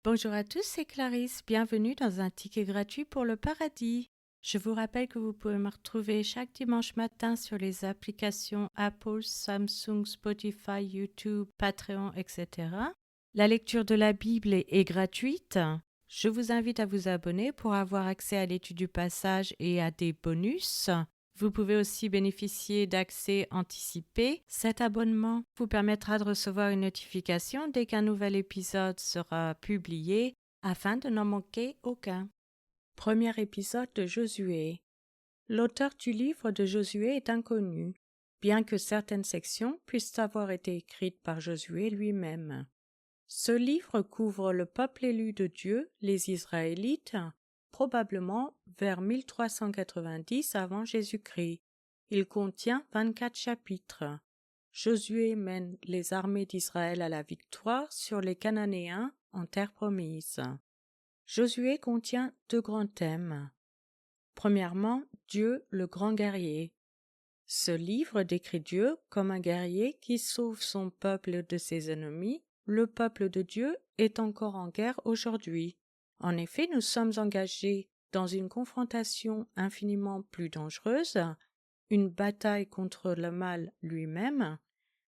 Bonjour à tous, c'est Clarisse. Bienvenue dans un ticket gratuit pour le paradis. Je vous rappelle que vous pouvez me retrouver chaque dimanche matin sur les applications Apple, Samsung, Spotify, YouTube, Patreon, etc. La lecture de la Bible est gratuite. Je vous invite à vous abonner pour avoir accès à l'étude du passage et à des bonus. Vous pouvez aussi bénéficier d'accès anticipé. Cet abonnement vous permettra de recevoir une notification dès qu'un nouvel épisode sera publié afin de n'en manquer aucun. Premier épisode de Josué. L'auteur du livre de Josué est inconnu, bien que certaines sections puissent avoir été écrites par Josué lui-même. Ce livre couvre le peuple élu de Dieu, les Israélites, probablement vers 1390 avant Jésus-Christ. Il contient 24 chapitres. Josué mène les armées d'Israël à la victoire sur les Cananéens en terre promise. Josué contient deux grands thèmes. Premièrement, Dieu le grand guerrier. Ce livre décrit Dieu comme un guerrier qui sauve son peuple de ses ennemis. Le peuple de Dieu est encore en guerre aujourd'hui. En effet, nous sommes engagés dans une confrontation infiniment plus dangereuse, une bataille contre le mal lui-même,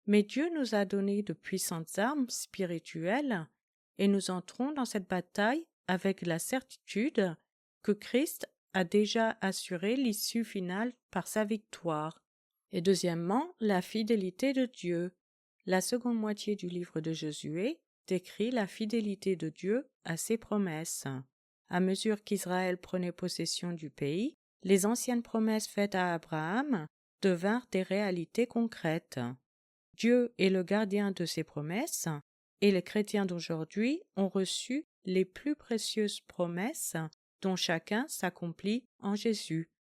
mais Dieu nous a donné de puissantes armes spirituelles et nous entrons dans cette bataille avec la certitude que Christ a déjà assuré l'issue finale par sa victoire. Et deuxièmement, la fidélité de Dieu. La seconde moitié du livre de Josué décrit la fidélité de Dieu à ses promesses. À mesure qu'Israël prenait possession du pays, les anciennes promesses faites à Abraham devinrent des réalités concrètes. Dieu est le gardien de ses promesses, et les chrétiens d'aujourd'hui ont reçu les plus précieuses promesses dont chacun s'accomplit en Jésus.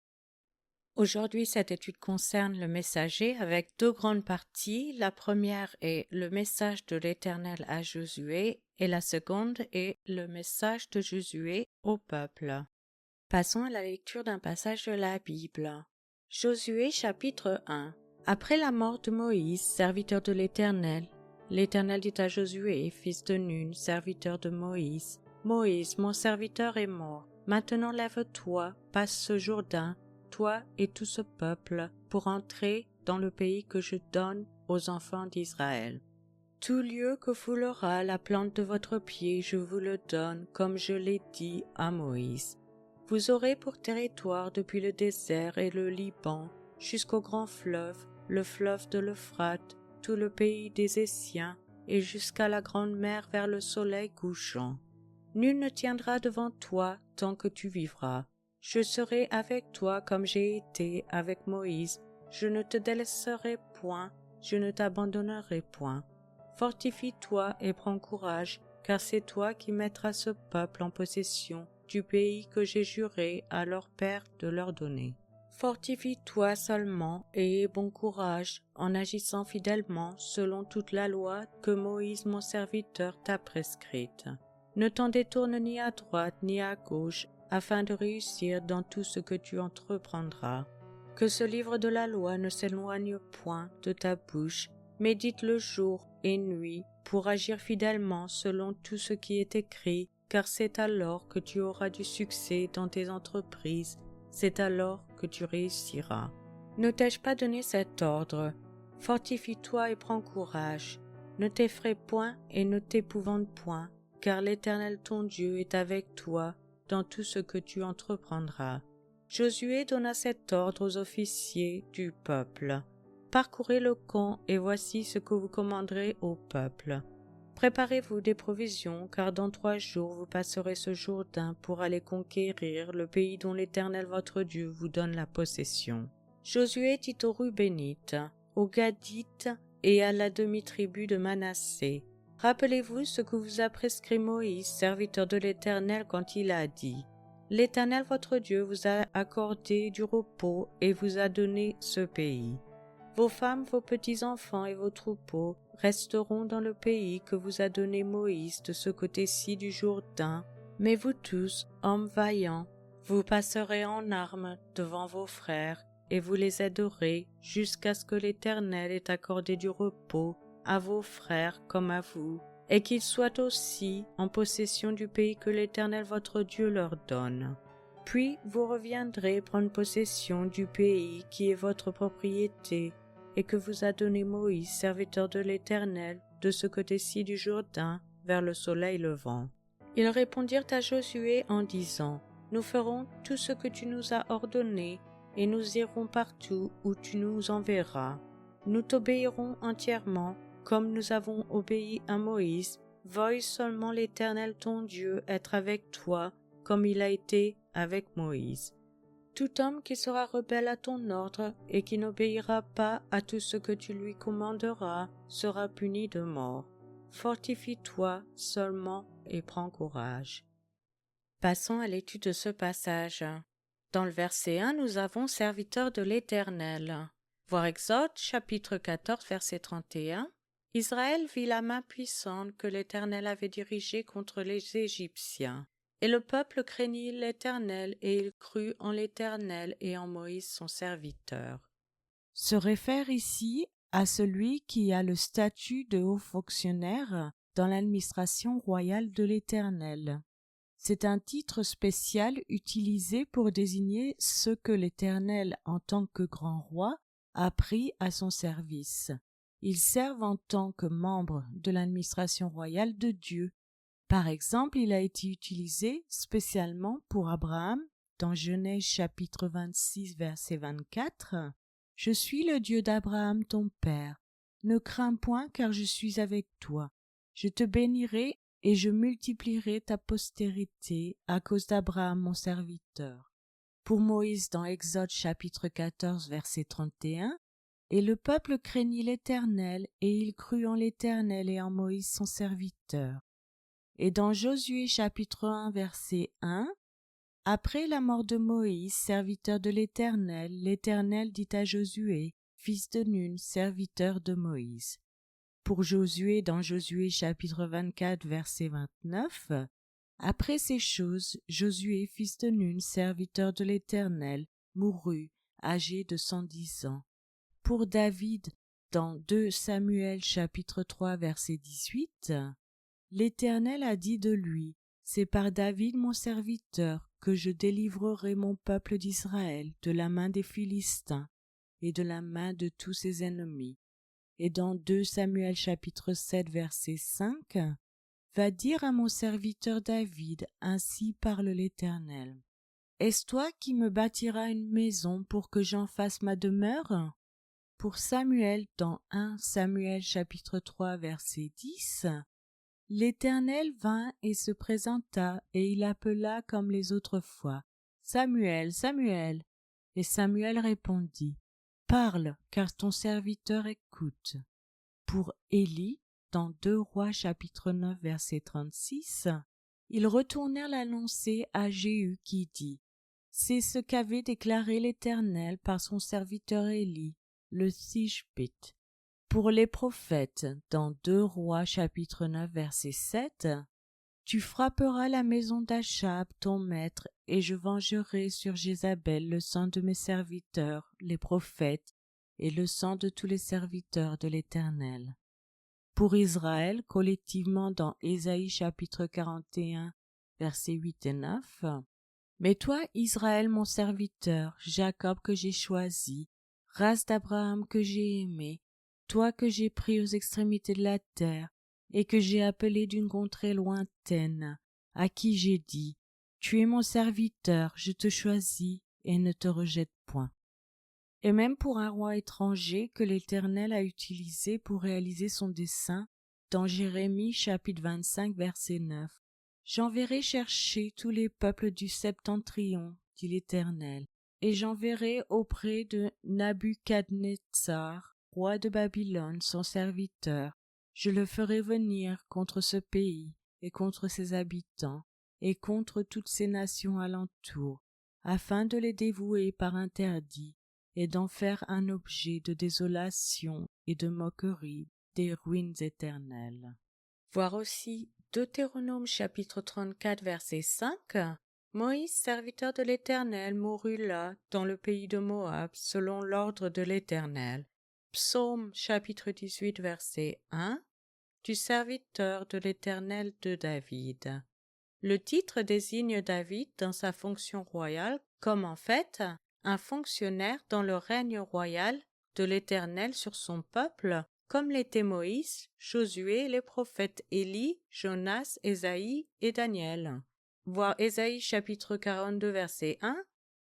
Aujourd'hui, cette étude concerne le messager avec deux grandes parties. La première est le message de l'Éternel à Josué et la seconde est le message de Josué au peuple. Passons à la lecture d'un passage de la Bible. Josué chapitre 1. Après la mort de Moïse, serviteur de l'Éternel, l'Éternel dit à Josué, fils de Nun, serviteur de Moïse, « Moïse, mon serviteur est mort. Maintenant lève-toi, passe ce Jourdain, toi et tout ce peuple, pour entrer dans le pays que je donne aux enfants d'Israël. Tout lieu que foulera la plante de votre pied, je vous le donne, comme je l'ai dit à Moïse. Vous aurez pour territoire depuis le désert et le Liban, jusqu'au grand fleuve, le fleuve de l'Euphrate, tout le pays des Essiens, et jusqu'à la grande mer vers le soleil couchant. Nul ne tiendra devant toi tant que tu vivras. Je serai avec toi comme j'ai été avec Moïse. Je ne te délaisserai point, je ne t'abandonnerai point. Fortifie-toi et prends courage, car c'est toi qui mettras ce peuple en possession du pays que j'ai juré à leur père de leur donner. Fortifie-toi seulement et aie bon courage en agissant fidèlement selon toute la loi que Moïse mon serviteur t'a prescrite. Ne t'en détourne ni à droite ni à gauche, afin de réussir dans tout ce que tu entreprendras. Que ce livre de la loi ne s'éloigne point de ta bouche, médite-le jour et nuit pour agir fidèlement selon tout ce qui est écrit, car c'est alors que tu auras du succès dans tes entreprises, c'est alors que tu réussiras. Ne t'ai-je pas donné cet ordre? Fortifie-toi et prends courage. Ne t'effraie point et ne t'épouvante point, car l'Éternel ton Dieu est avec toi dans tout ce que tu entreprendras. Josué donna cet ordre aux officiers du peuple. Parcourez le camp et voici ce que vous commanderez au peuple. Préparez-vous des provisions, car dans 3 jours vous passerez ce Jourdain pour aller conquérir le pays dont l'Éternel votre Dieu vous donne la possession. Josué dit aux Rubénites, aux Gadites et à la demi-tribu de Manassé, rappelez-vous ce que vous a prescrit Moïse, serviteur de l'Éternel, quand il a dit, « L'Éternel votre Dieu vous a accordé du repos et vous a donné ce pays. Vos femmes, vos petits-enfants et vos troupeaux resteront dans le pays que vous a donné Moïse de ce côté-ci du Jourdain, mais vous tous, hommes vaillants, vous passerez en armes devant vos frères, et vous les aiderez jusqu'à ce que l'Éternel ait accordé du repos à vos frères comme à vous, et qu'ils soient aussi en possession du pays que l'Éternel votre Dieu leur donne. Puis vous reviendrez prendre possession du pays qui est votre propriété, et que vous a donné Moïse, serviteur de l'Éternel, de ce côté-ci du Jourdain, vers le soleil levant. Ils répondirent à Josué en disant, « Nous ferons tout ce que tu nous as ordonné, et nous irons partout où tu nous enverras. Nous t'obéirons entièrement, comme nous avons obéi à Moïse. Veuille seulement l'Éternel ton Dieu être avec toi, comme il a été avec Moïse. Tout homme qui sera rebelle à ton ordre et qui n'obéira pas à tout ce que tu lui commanderas sera puni de mort. Fortifie-toi seulement et prends courage. » Passons à l'étude de ce passage. Dans le verset 1, nous avons « serviteur de l'Éternel ». Voir Exode, chapitre 14, verset 31. Israël vit la main puissante que l'Éternel avait dirigée contre les Égyptiens. Et le peuple craignit l'Éternel, et il crut en l'Éternel et en Moïse son serviteur. Se réfère ici à celui qui a le statut de haut fonctionnaire dans l'administration royale de l'Éternel. C'est un titre spécial utilisé pour désigner ceux que l'Éternel, en tant que grand roi, a pris à son service. Ils servent en tant que membres de l'administration royale de Dieu. Par exemple, il a été utilisé spécialement pour Abraham dans Genèse chapitre 26 verset 24. « Je suis le Dieu d'Abraham ton père. Ne crains point car je suis avec toi. Je te bénirai et je multiplierai ta postérité à cause d'Abraham mon serviteur. » Pour Moïse dans Exode chapitre 14 verset 31. « Et le peuple craignit l'Éternel et il crut en l'Éternel et en Moïse son serviteur. » Et dans Josué chapitre 1 verset 1, « Après la mort de Moïse, serviteur de l'Éternel, l'Éternel dit à Josué, fils de Nun, serviteur de Moïse. » Pour Josué, dans Josué chapitre 24 verset 29, « Après ces choses, Josué, fils de Nun, serviteur de l'Éternel, mourut, âgé de 110 ans. » Pour David, dans 2 Samuel chapitre 3 verset 18, l'Éternel a dit de lui, « C'est par David mon serviteur que je délivrerai mon peuple d'Israël de la main des Philistins et de la main de tous ses ennemis. » Et dans 2 Samuel chapitre 7 verset 5, « Va dire à mon serviteur David, ainsi parle l'Éternel. Est-ce toi qui me bâtiras une maison pour que j'en fasse ma demeure ?» Pour Samuel, dans 1 Samuel chapitre 3 verset 10, « L'Éternel vint et se présenta, et il appela comme les autres fois, « Samuel, Samuel !» Et Samuel répondit, « Parle, car ton serviteur écoute. » Pour Élie, dans 2 Rois chapitre 9 verset 36, ils retournèrent l'annoncer à Jéhu qui dit, « C'est ce qu'avait déclaré l'Éternel par son serviteur Élie, le Tishbite. » Pour les prophètes, dans 2 Rois chapitre 9 verset 7, « Tu frapperas la maison d'Achab, ton maître, et je vengerai sur Jézabel le sang de mes serviteurs, les prophètes, et le sang de tous les serviteurs de l'Éternel. » Pour Israël, collectivement dans Ésaïe chapitre 41, versets 8 et 9, « Mais toi, Israël, mon serviteur, Jacob que j'ai choisi, race d'Abraham que j'ai aimé, toi que j'ai pris aux extrémités de la terre, et que j'ai appelé d'une contrée lointaine, à qui j'ai dit, tu es mon serviteur, je te choisis et ne te rejette point. » Et même pour un roi étranger que l'Éternel a utilisé pour réaliser son dessein, dans Jérémie chapitre 25 verset 9, « J'enverrai chercher tous les peuples du septentrion, dit l'Éternel, et j'enverrai auprès de Nabuchadnezzar, roi de Babylone, son serviteur. Je le ferai venir contre ce pays et contre ses habitants et contre toutes ces nations alentour, afin de les dévouer par interdit et d'en faire un objet de désolation et de moquerie des ruines éternelles. Voir aussi Deutéronome chapitre 34 verset 5. Moïse, serviteur de l'Éternel, mourut là, dans le pays de Moab, selon l'ordre de l'Éternel. Psaume chapitre 18 verset 1. du serviteur de l'Éternel de David. Le titre désigne David dans sa fonction royale comme en fait un fonctionnaire dans le règne royal de l'Éternel sur son peuple, comme l'étaient Moïse, Josué, les prophètes Élie, Jonas, Ésaïe et Daniel. Voir Ésaïe chapitre 42 verset 1.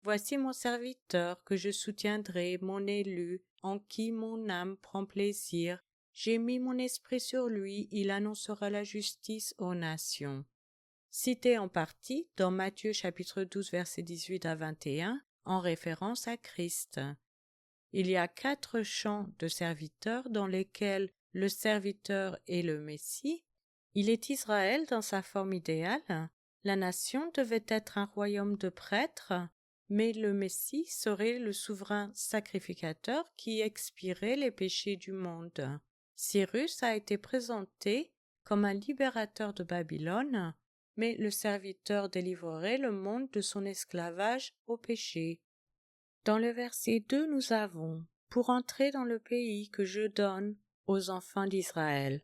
Voici mon serviteur que je soutiendrai, mon élu, en qui mon âme prend plaisir. J'ai mis mon esprit sur lui, il annoncera la justice aux nations. Cité en partie dans Matthieu chapitre 12 versets 18 à 21, en référence à Christ. Il y a 4 chants de serviteurs dans lesquels le serviteur est le Messie. Il est Israël dans sa forme idéale. La nation devait être un royaume de prêtres, mais le Messie serait le souverain sacrificateur qui expierait les péchés du monde. Cyrus a été présenté comme un libérateur de Babylone, mais le serviteur délivrerait le monde de son esclavage au péché. Dans le verset 2, nous avons « Pour entrer dans le pays que je donne aux enfants d'Israël ».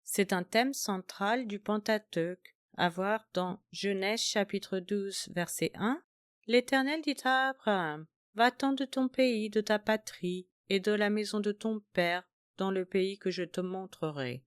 C'est un thème central du Pentateuque, à voir dans Genèse chapitre 12, verset 1. L'Éternel dit à Abraham, « Va-t'en de ton pays, de ta patrie, et de la maison de ton père, dans le pays que je te montrerai. »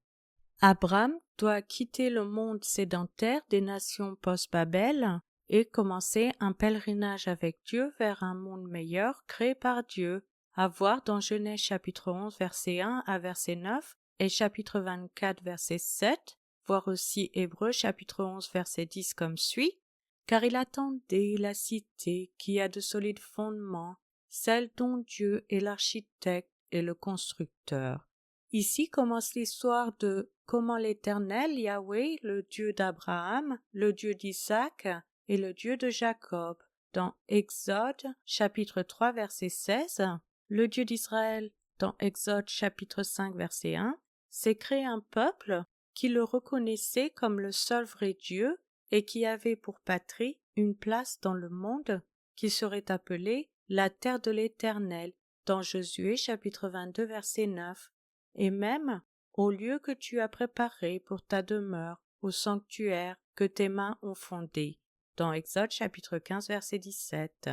Abraham doit quitter le monde sédentaire des nations post-Babel et commencer un pèlerinage avec Dieu vers un monde meilleur créé par Dieu, à voir dans Genèse chapitre 11 verset 1 à verset 9 et chapitre 24 verset 7, voir aussi Hébreux chapitre 11 verset 10 comme suit. Car il attendait la cité qui a de solides fondements, celle dont Dieu est l'architecte et le constructeur. Ici commence l'histoire de comment l'Éternel, Yahweh, le Dieu d'Abraham, le Dieu d'Isaac et le Dieu de Jacob, dans Exode chapitre 3 verset 16, le Dieu d'Israël, dans Exode chapitre 5 verset 1, s'est créé un peuple qui le reconnaissait comme le seul vrai Dieu et qui avait pour patrie une place dans le monde qui serait appelée la terre de l'Éternel, dans Josué chapitre 22 verset 9, et même au lieu que tu as préparé pour ta demeure, au sanctuaire que tes mains ont fondé, dans Exode chapitre 15 verset 17.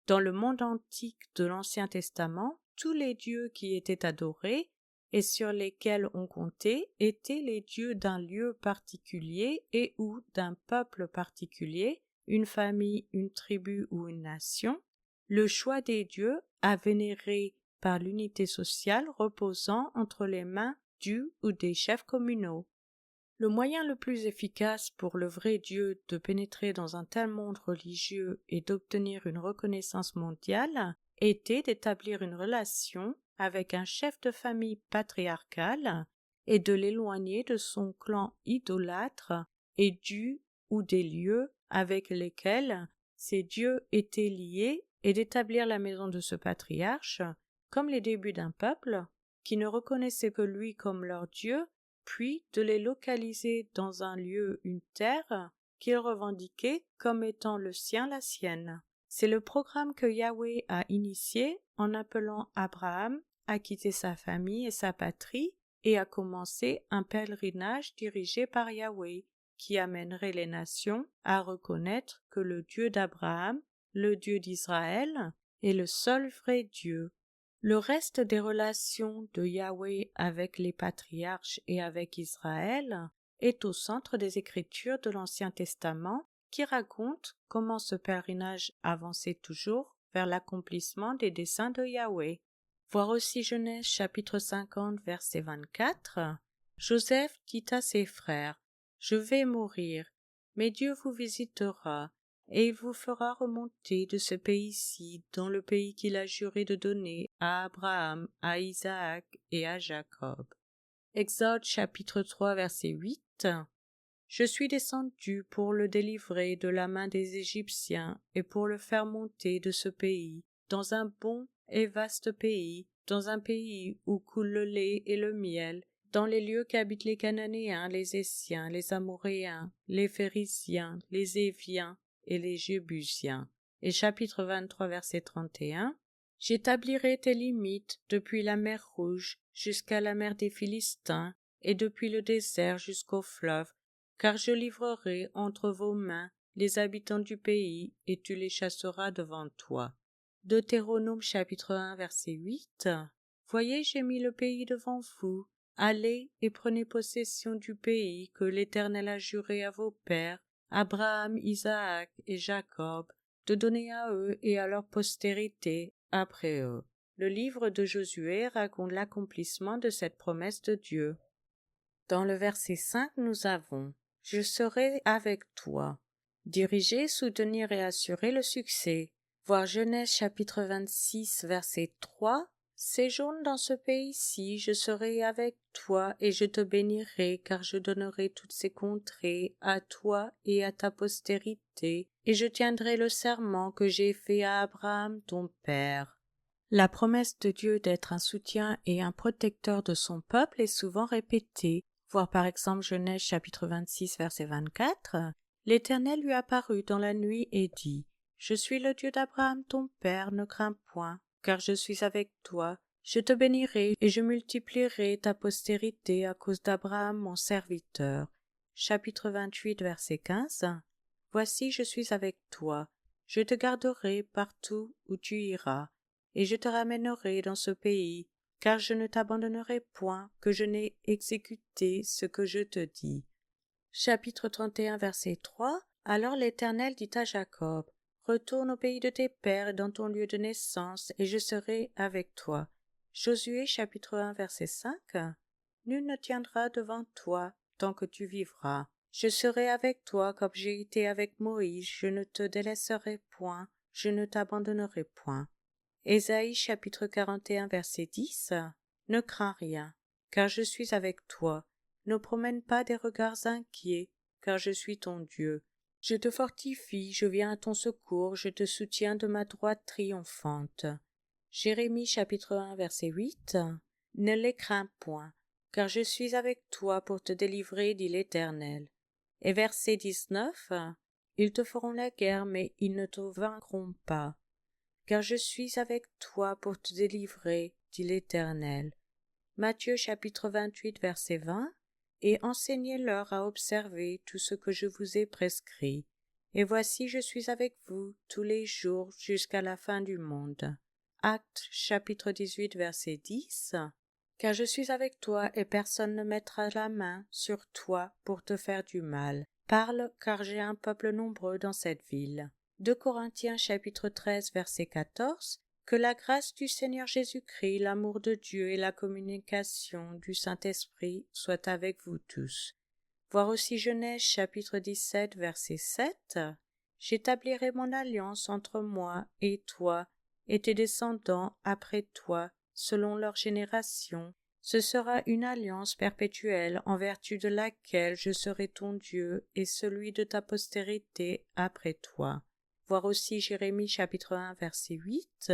Dans le monde antique de l'Ancien Testament, tous les dieux qui étaient adorés et sur lesquels on comptait étaient les dieux d'un lieu particulier et ou d'un peuple particulier, une famille, une tribu ou une nation. Le choix des dieux à vénérer par l'unité sociale reposant entre les mains du ou des chefs communaux. Le moyen le plus efficace pour le vrai Dieu de pénétrer dans un tel monde religieux et d'obtenir une reconnaissance mondiale était d'établir une relation avec un chef de famille patriarcal et de l'éloigner de son clan idolâtre et du ou des lieux avec lesquels ces dieux étaient liés et d'établir la maison de ce patriarche comme les débuts d'un peuple qui ne reconnaissait que lui comme leur Dieu, puis de les localiser dans un lieu, une terre, qu'ils revendiquaient comme étant le sien, la sienne. C'est le programme que Yahweh a initié en appelant Abraham à quitter sa famille et sa patrie et à commencer un pèlerinage dirigé par Yahweh, qui amènerait les nations à reconnaître que le Dieu d'Abraham, le Dieu d'Israël, est le seul vrai Dieu. Le reste des relations de Yahweh avec les patriarches et avec Israël est au centre des Écritures de l'Ancien Testament qui racontent comment ce pèlerinage avançait toujours vers l'accomplissement des desseins de Yahweh. Voir aussi Genèse chapitre 50 verset 24. Joseph dit à ses frères, « Je vais mourir, mais Dieu vous visitera, et il vous fera remonter de ce pays-ci dans le pays qu'il a juré de donner à Abraham, à Isaac et à Jacob. » Exode chapitre 3 verset 8. Je suis descendu pour le délivrer de la main des Égyptiens et pour le faire monter de ce pays, dans un bon et vaste pays, dans un pays où coule le lait et le miel, dans les lieux qu'habitent les Cananéens, les Essiens, les Amoréens, les Phérysiens, les Éviens et les Jébusiens. Et chapitre 23 verset 31. J'établirai tes limites depuis la mer Rouge jusqu'à la mer des Philistins, et depuis le désert jusqu'au fleuve, car je livrerai entre vos mains les habitants du pays, et tu les chasseras devant toi. Deutéronome chapitre 1 verset 8. Voyez, j'ai mis le pays devant vous. Allez et prenez possession du pays que l'Éternel a juré à vos pères, Abraham, Isaac et Jacob, de donner à eux et à leur postérité après eux. Le livre de Josué raconte l'accomplissement de cette promesse de Dieu. Dans le verset 5, nous avons « Je serai avec toi ». Diriger, soutenir et assurer le succès. Voir Genèse chapitre 26, verset 3. Séjourne dans ce pays-ci, je serai avec toi et je te bénirai, car je donnerai toutes ces contrées à toi et à ta postérité, et je tiendrai le serment que j'ai fait à Abraham ton père. La promesse de Dieu d'être un soutien et un protecteur de son peuple est souvent répétée. Voir par exemple Genèse chapitre 26, verset 24. L'Éternel lui apparut dans la nuit et dit « Je suis le Dieu d'Abraham ton père, ne crains point, car je suis avec toi. Je te bénirai et je multiplierai ta postérité à cause d'Abraham mon serviteur. » Chapitre 28, verset 15. « Voici, je suis avec toi. Je te garderai partout où tu iras, et je te ramènerai dans ce pays, car je ne t'abandonnerai point, que je n'ai exécuté ce que je te dis. » Chapitre 31, verset 3. Alors l'Éternel dit à Jacob, « Retourne au pays de tes pères et dans ton lieu de naissance, et je serai avec toi. » Josué chapitre 1, verset 5. Nul ne tiendra devant toi tant que tu vivras. Je serai avec toi comme j'ai été avec Moïse, je ne te délaisserai point, je ne t'abandonnerai point. Ésaïe chapitre 41, verset 10. Ne crains rien, car je suis avec toi. Ne promène pas des regards inquiets, car je suis ton Dieu. Je te fortifie, je viens à ton secours, je te soutiens de ma droite triomphante. Jérémie chapitre 1, verset 8. Ne les crains point, car je suis avec toi pour te délivrer, dit l'Éternel. Et verset 19. Ils te feront la guerre, mais ils ne te vaincront pas. Car je suis avec toi pour te délivrer, dit l'Éternel. Matthieu chapitre 28, verset 20. Et enseignez-leur à observer tout ce que je vous ai prescrit. Et voici, je suis avec vous tous les jours jusqu'à la fin du monde. Actes chapitre 18, verset 10. Car je suis avec toi et personne ne mettra la main sur toi pour te faire du mal. Parle, car j'ai un peuple nombreux dans cette ville. 2 Corinthiens chapitre 13, verset 14. Que la grâce du Seigneur Jésus-Christ, l'amour de Dieu et la communication du Saint-Esprit soient avec vous tous. Voir aussi Genèse chapitre 17, verset 7. J'établirai mon alliance entre moi et toi et tes descendants après toi, selon leur génération. Ce sera une alliance perpétuelle en vertu de laquelle je serai ton Dieu et celui de ta postérité après toi. Voir aussi Jérémie chapitre 1, verset 8.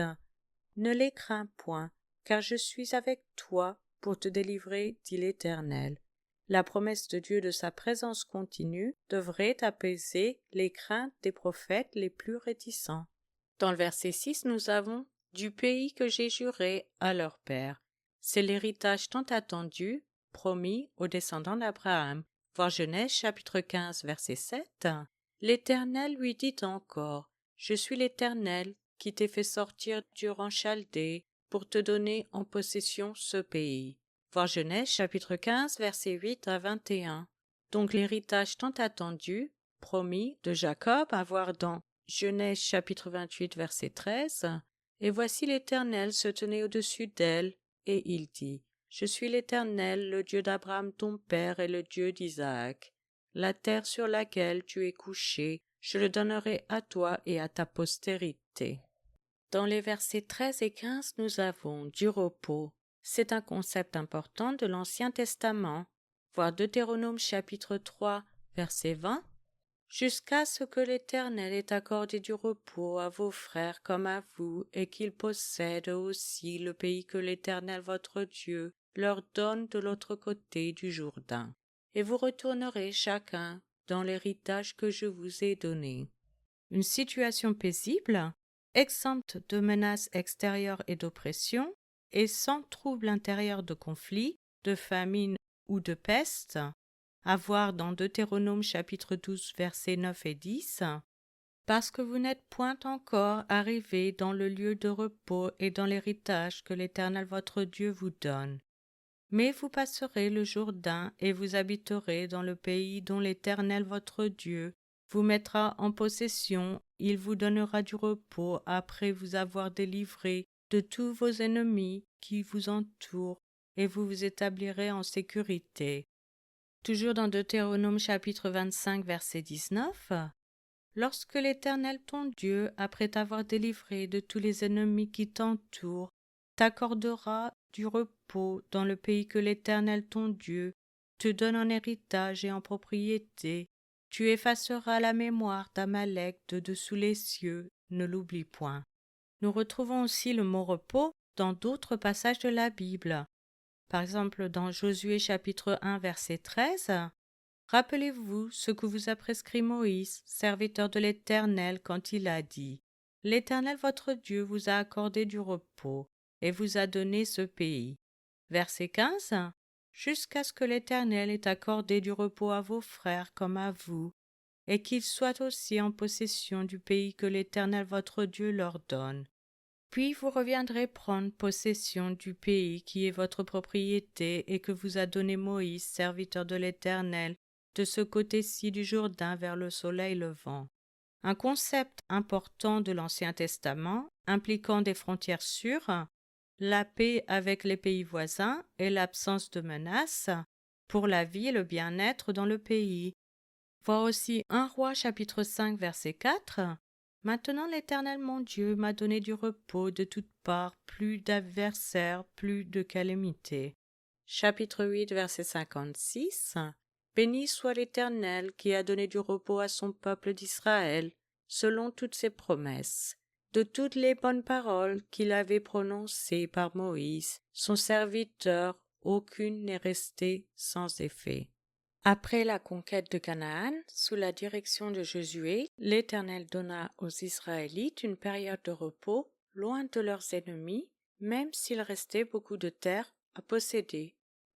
Ne les crains point, car je suis avec toi pour te délivrer, dit l'Éternel. La promesse de Dieu de sa présence continue devrait apaiser les craintes des prophètes les plus réticents. Dans le verset 6, nous avons « du pays que j'ai juré à leur père ». C'est l'héritage tant attendu, promis aux descendants d'Abraham. Voir Genèse chapitre 15, verset 7. L'Éternel lui dit encore « Je suis l'Éternel qui t'ai fait sortir d'Ur en Chaldée pour te donner en possession ce pays. » Voir Genèse chapitre 15, versets 8 à 21. Donc l'héritage tant attendu, promis de Jacob, à voir dans Genèse chapitre 28, verset 13. Et voici l'Éternel se tenait au-dessus d'elle, et il dit « Je suis l'Éternel, le Dieu d'Abraham ton père et le Dieu d'Isaac. La terre sur laquelle tu es couché, je le donnerai à toi et à ta postérité. » Dans les versets 13 et 15, nous avons du repos. C'est un concept important de l'Ancien Testament. Voir Deutéronome chapitre 3, verset 20. Jusqu'à ce que l'Éternel ait accordé du repos à vos frères comme à vous, et qu'ils possèdent aussi le pays que l'Éternel votre Dieu leur donne de l'autre côté du Jourdain. Et vous retournerez chacun dans l'héritage que je vous ai donné. Une situation paisible, exempte de menaces extérieures et d'oppression, et sans trouble intérieur de conflit, de famine ou de peste, à voir dans Deutéronome chapitre 12 versets 9 et 10, parce que vous n'êtes point encore arrivés dans le lieu de repos et dans l'héritage que l'Éternel votre Dieu vous donne. Mais vous passerez le Jourdain et vous habiterez dans le pays dont l'Éternel votre Dieu vous mettra en possession. Il vous donnera du repos après vous avoir délivré de tous vos ennemis qui vous entourent, et vous vous établirez en sécurité. Toujours dans Deutéronome chapitre 25 verset 19, lorsque l'Éternel ton Dieu, après t'avoir délivré de tous les ennemis qui t'entourent, t'accordera du repos dans le pays que l'Éternel ton Dieu te donne en héritage et en propriété, tu effaceras la mémoire d'Amalek de dessous les cieux, ne l'oublie point. Nous retrouvons aussi le mot repos dans d'autres passages de la Bible. Par exemple, dans Josué chapitre 1 verset 13, rappelez-vous ce que vous a prescrit Moïse, serviteur de l'Éternel, quand il a dit « L'Éternel votre Dieu vous a accordé du repos et vous a donné ce pays. » Verset 15, jusqu'à ce que l'Éternel ait accordé du repos à vos frères comme à vous, et qu'ils soient aussi en possession du pays que l'Éternel votre Dieu leur donne. Puis vous reviendrez prendre possession du pays qui est votre propriété et que vous a donné Moïse, serviteur de l'Éternel, de ce côté-ci du Jourdain vers le soleil levant. Un concept important de l'Ancien Testament, impliquant des frontières sûres, la paix avec les pays voisins et l'absence de menaces pour la vie et le bien-être dans le pays. Voir aussi 1 Roi chapitre 5 verset 4. Maintenant l'Éternel mon Dieu m'a donné du repos de toutes parts, plus d'adversaires, plus de calamités. Chapitre 8 verset 56. Béni soit l'Éternel qui a donné du repos à son peuple d'Israël, selon toutes ses promesses. De toutes les bonnes paroles qu'il avait prononcées par Moïse, son serviteur, aucune n'est restée sans effet. Après la conquête de Canaan, sous la direction de Josué, l'Éternel donna aux Israélites une période de repos, loin de leurs ennemis, même s'il restait beaucoup de terre à posséder.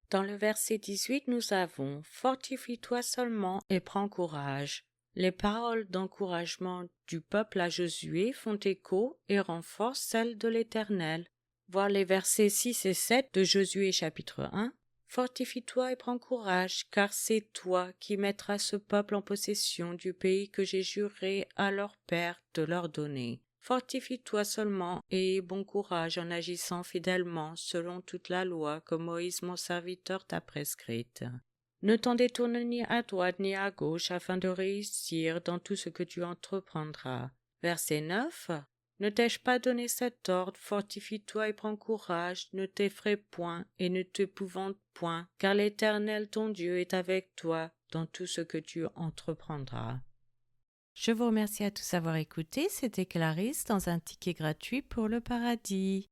Dans le verset 18, nous avons « Fortifie-toi seulement et prends courage ». Les paroles d'encouragement du peuple à Josué font écho et renforcent celles de l'Éternel. Voir les versets 6 et 7 de Josué chapitre 1. Fortifie-toi et prends courage, car c'est toi qui mettras ce peuple en possession du pays que j'ai juré à leur père de leur donner. Fortifie-toi seulement et aie bon courage en agissant fidèlement selon toute la loi que Moïse mon serviteur t'a prescrite. Ne t'en détourne ni à droite ni à gauche afin de réussir dans tout ce que tu entreprendras. Verset 9. Ne t'ai-je pas donné cet ordre, fortifie-toi et prends courage, ne t'effraie point et ne t'épouvante point, car l'Éternel ton Dieu est avec toi dans tout ce que tu entreprendras. Je vous remercie à tous d'avoir écouté, c'était Clarisse dans un ticket gratuit pour le paradis.